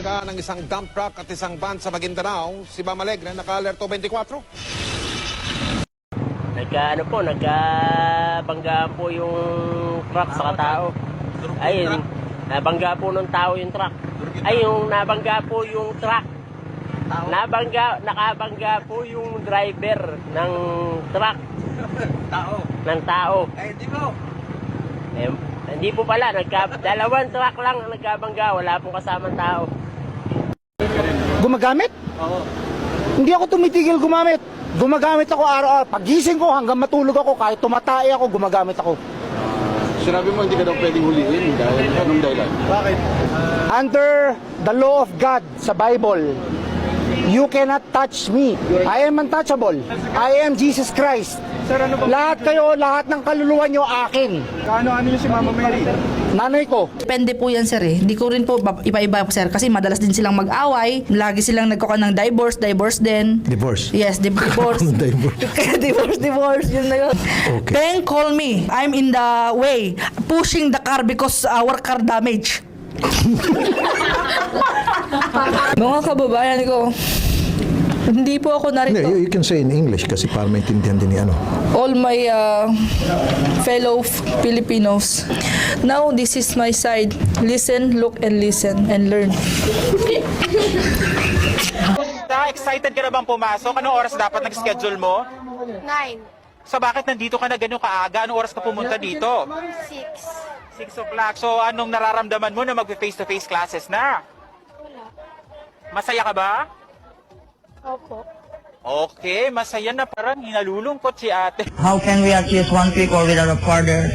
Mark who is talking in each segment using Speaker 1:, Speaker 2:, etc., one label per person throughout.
Speaker 1: Nabangga ng isang dump truck at isang van sa Maguindanao, si Ma'am Alegre, naka-alerto 24.
Speaker 2: Nagkabanggaan po yung truck sa tao. Ay, nabangga po ng tao yung truck. Ay, yung nabangga po yung truck. Nakabangga po yung driver ng truck. Ng tao.
Speaker 3: Eh, di mo.
Speaker 2: Hindi po pala, dalawang truck lang ang nagkabangga, wala pong kasamang tao.
Speaker 4: Gumagamit?
Speaker 3: Oo.
Speaker 4: Hindi ako tumitigil gumamit. Gumagamit ako araw-araw. Pagising ko hanggang matulog ako, kahit tumatay ako, gumagamit ako.
Speaker 5: Sinabi mo hindi ka daw pwedeng huliin dahil anong dahilan?
Speaker 3: Bakit?
Speaker 4: Under the law of God sa Bible, you cannot touch me. I am untouchable. I am Jesus Christ.
Speaker 3: Sir, ano ba?
Speaker 4: Lahat kayo, lahat ng kaluluwa nyo akin.
Speaker 3: Ano yung si Mama Mary?
Speaker 4: Nanay ko.
Speaker 6: Depende po yan, sir eh. Hindi ko rin po iba-iba po, sir. Kasi madalas din silang mag-away. Lagi silang nagkukuha ng divorce din.
Speaker 7: Divorce?
Speaker 6: Yes, divorce. divorce. Yun na yun.
Speaker 7: Okay.
Speaker 6: Then call me. I'm in the way. Pushing the car because our car damage. Mga kababayan ko, hindi po ako narito.
Speaker 7: You can say in English kasi para maintindihan din ni ano.
Speaker 6: All my fellow Filipinos. Now, this is my side. Listen, look, and listen, and learn.
Speaker 8: Excited ka na bang pumasok? Anong oras dapat nag-schedule mo?
Speaker 9: 9,
Speaker 8: So bakit nandito ka na ganyan kaaga? Anong oras ka pumunta dito?
Speaker 9: 6.
Speaker 8: 6 o'clock. So anong nararamdaman mo na mag-face-to-face classes na?
Speaker 9: Wala.
Speaker 8: Masaya ka ba?
Speaker 9: Opo.
Speaker 8: Okay, masaya na. Parang hinalulungkot si ate.
Speaker 10: How can we accuse one people without a further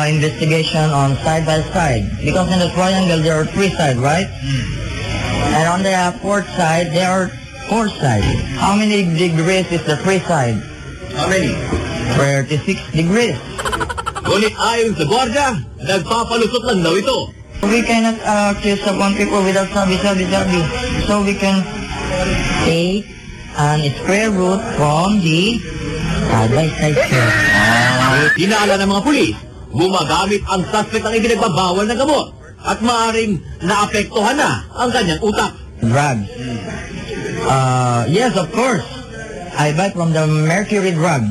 Speaker 10: investigation on side by side? Because in the triangle there are 3 sides, right? And on the 4th side there are 4 sides. How many degrees is the 3 side?
Speaker 5: How many?
Speaker 10: 36 degrees.
Speaker 5: Ngunit ayon sa gwardiya, nagpapalusot lang daw ito.
Speaker 10: We cannot accuse of one people without sabi. So we can take an square root from the side by side here.
Speaker 5: Dinala ng mga pulis, gumagamit ang suspect ng ipinagbabawal na gamot at maaaring naapektuhan na ang kanyang utak.
Speaker 10: Drugs. Yes, of course. I buy from the mercury drugs.